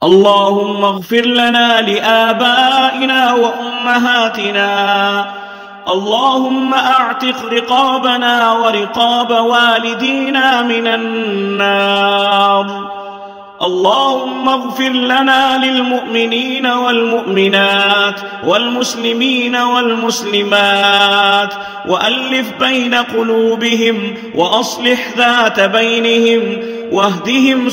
اللهم اغفر لنا لآبائنا وأمهاتنا. اللهم أعتق رقابنا ورقاب والدينا من النار. اللهم اغفر لنا للمؤمنين والمؤمنات والمسلمين والمسلمات وألف بين قلوبهم وأصلح ذات بينهم واهدهم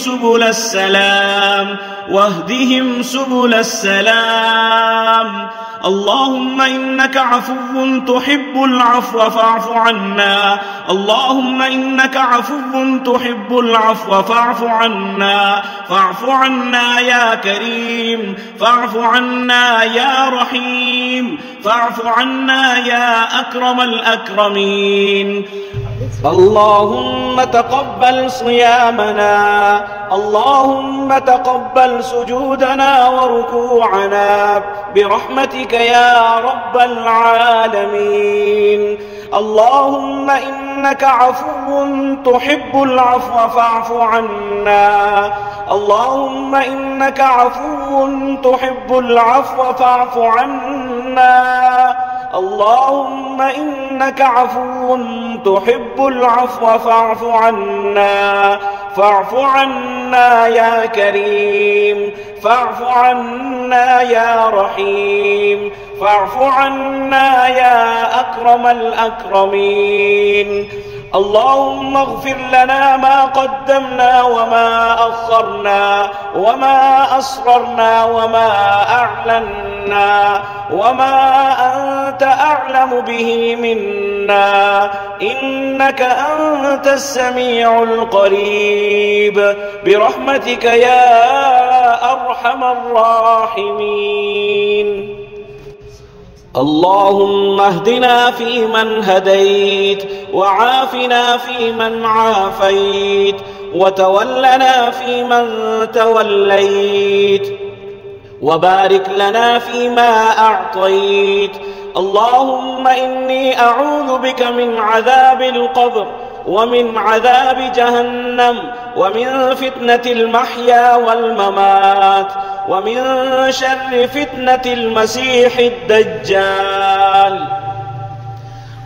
سبل السلام اللهم إنك عفو تحب العفو فاعف عنا. اللهم إنك عفو تحب العفو فاعف عنا. فاعف عنا يا كريم، فاعف عنا يا رحيم، فاعف عنا يا أكرم الأكرمين. اللهم تقبل صيامنا، اللهم تقبل سجودنا وركوعنا برحمتك يا رب العالمين. اللهم إنك عفو تحب العفو فاعف عنا. اللهم إنك عفو تحب العفو فاعف عنا. اللهم إنك عفو تحب العفو فاعف عنا. فاعف عنا يا كريم، فاعف عنا يا رحيم، فاعف عنا يا أكرم الأكرمين. اللهم اغفر لنا ما قدمنا وما أخرنا وما أسررنا وما أعلنا وما أنت أعلم به منا، إنك أنت السميع القريب برحمتك يا أرحم الراحمين. اللهم اهدنا فيمن هديت، وعافنا فيمن عافيت، وتولنا فيمن توليت، وبارك لنا فيما أعطيت. اللهم إني أعوذ بك من عذاب القبر ومن عذاب جهنم ومن فتنة المحيا والممات ومن شر فتنة المسيح الدجال.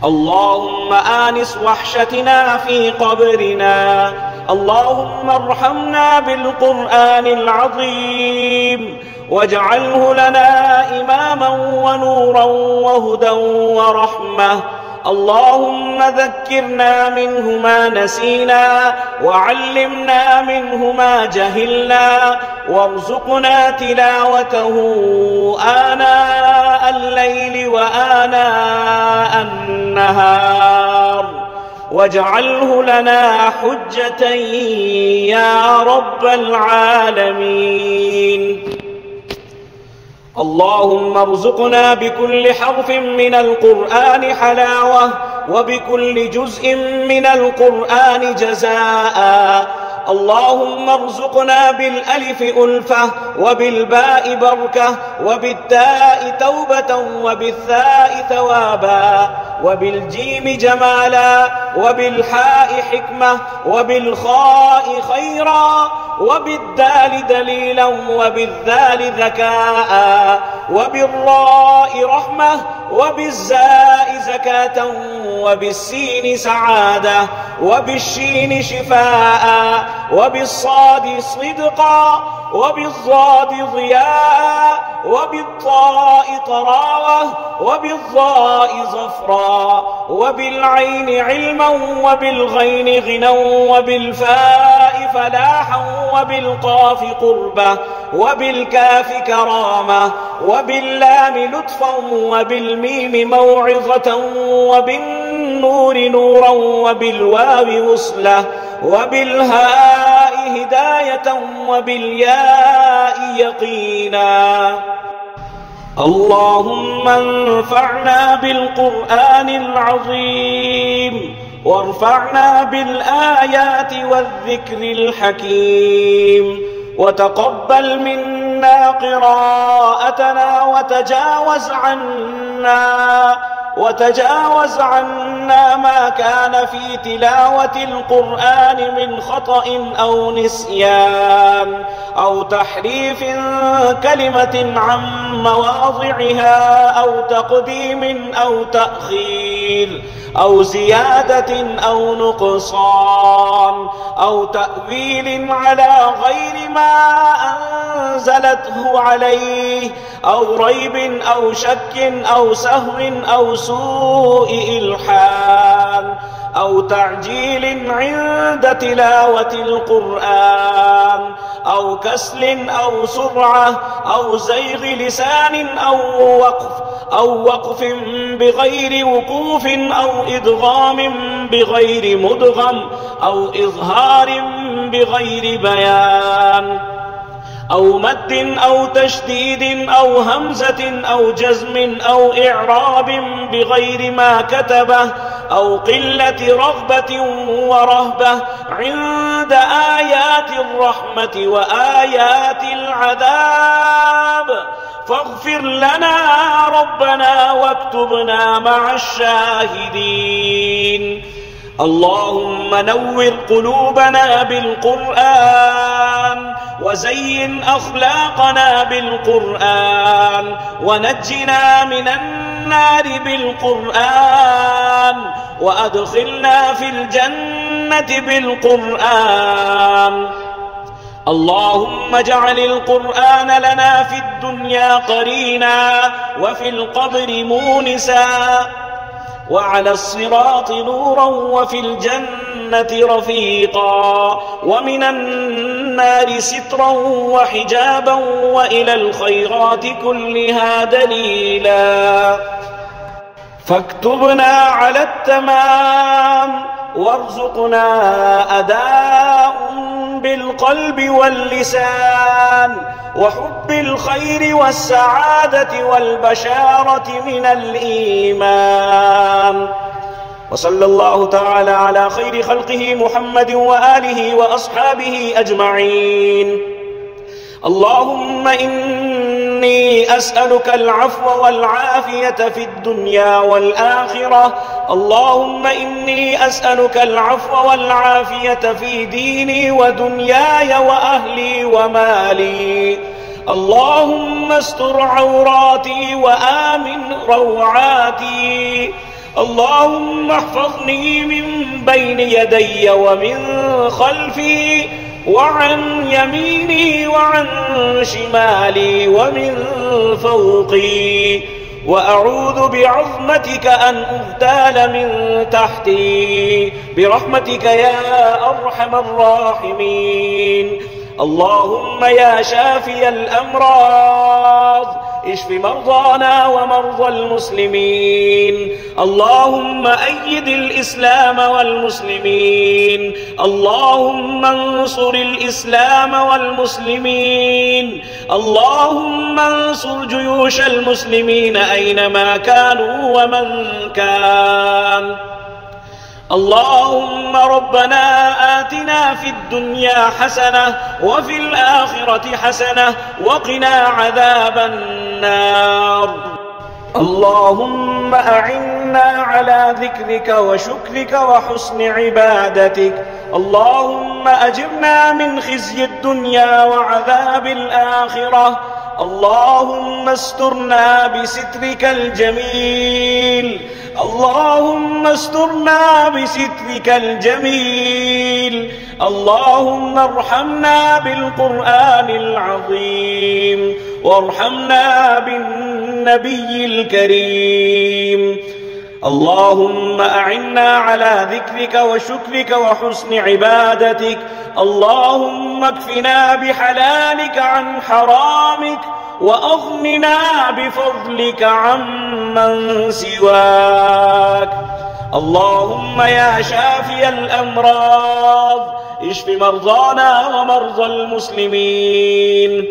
اللهم آنس وحشتنا في قبرنا. اللهم ارحمنا بالقرآن العظيم واجعله لنا إماما ونورا وهدى ورحمة. اللهم ذكرنا منه ما نسينا وعلمنا منه ما جهلنا وارزقنا تلاوته آناء الليل وآناء النهار واجعله لنا حجة يا رب العالمين. اللهم ارزقنا بكل حرف من القرآن حلاوة وبكل جزء من القرآن جزاء. اللهم ارزقنا بالألف ألفة وبالباء بركة وبالتاء توبة وبالثاء ثوابا وبالجيم جمالا وبالحاء حكمة وبالخاء خيرا وبالدال دليلا وبالذال ذكاء وبالراء رحمة وبالزاء زكاة وبالسين سعادة وبالشين شفاء وبالصاد صدقا وبالضاد ضياء وبالطاء طراوة وبالظاء ظفرا وبالعين علما وبالغين غنى وبالفاء فلاحا وبالقاف قربة وبالكاف كرامة وباللام لطفا وبالميم موعظة وبالنور نورا وبالواو وصلة وبالهاء هداية وبالياء يقينا. اللهم انفعنا بالقرآن العظيم وارفعنا بالآيات والذكر الحكيم وتقبل منا قراءتنا وتجاوز عنا وتجاوز عنا ما كان في تلاوة القرآن من خطأ أو نسيان أو تحريف كلمة عن مواضعها أو تقديم أو تأخير أو زيادة أو نقصان أو تأويل على غير ما أنزلته عليه أو ريب أو شك أو سهو أو سوء إلحان أو تعجيل عند تلاوة القرآن أو كسل أو سرعة أو زيغ لسان أو وقف بغير وقوف أو إدغام بغير مدغم أو إظهار بغير بيان أو مد أو تشديد أو همزة أو جزم أو إعراب بغير ما كتبه أو قلة رغبة ورهبة عند آيات الرحمة وآيات العذاب فاغفر لنا ربنا واكتبنا مع الشاهدين. اللهم نور قلوبنا بالقرآن وزين أخلاقنا بالقرآن ونجنا من النار بالقرآن وأدخلنا في الجنة بالقرآن. اللهم اجعل القرآن لنا في الدنيا قرينا وفي القبر مونسا وعلى الصراط نورا وفي الجنة رفيقا ومن النار سترا وحجابا وإلى الخيرات كلها دليلا. فاكتبنا على التمام وارزقنا أداء بالقلب واللسان وحب الخير والسعادة والبشارة من الإيمان. وصلى الله تعالى على خير خلقه محمد وآله وأصحابه أجمعين. اللهم إني أسألك العفو والعافية في الدنيا والآخرة. اللهم إني أسألك العفو والعافية في ديني ودنياي وأهلي ومالي. اللهم استر عوراتي وآمن روعاتي. اللهم احفظني من بين يدي ومن خلفي وعن يميني وعن شمالي ومن فوقي وأعوذ بعظمتك أن أغتال من تحتي برحمتك يا أرحم الراحمين. اللهم يا شافي الأمراض اشف مرضانا ومرضى المسلمين. اللهم أيد الإسلام والمسلمين. اللهم انصر الإسلام والمسلمين. اللهم انصر جيوش المسلمين أينما كانوا ومن كان. اللهم ربنا آتنا في الدنيا حسنة وفي الآخرة حسنة وقنا عذاب النار. اللهم أعنا على ذكرك وشكرك وحسن عبادتك. اللهم أجرنا من خزي الدنيا وعذاب الآخرة. اللهم استرنا بسترك الجميل. اللهم استرنا بسترك الجميل. اللهم ارحمنا بالقرآن العظيم وارحمنا بالنبي الكريم. اللهم أعنا على ذكرك وشكرك وحسن عبادتك. اللهم اكفنا بحلالك عن حرامك وأغننا بفضلك عمن سواك. اللهم يا شافي الأمراض اشف مرضانا ومرضى المسلمين.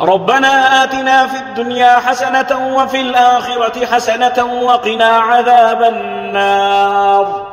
ربنا آتنا في الدنيا حسنة وفي الآخرة حسنة وقنا عذاب النار.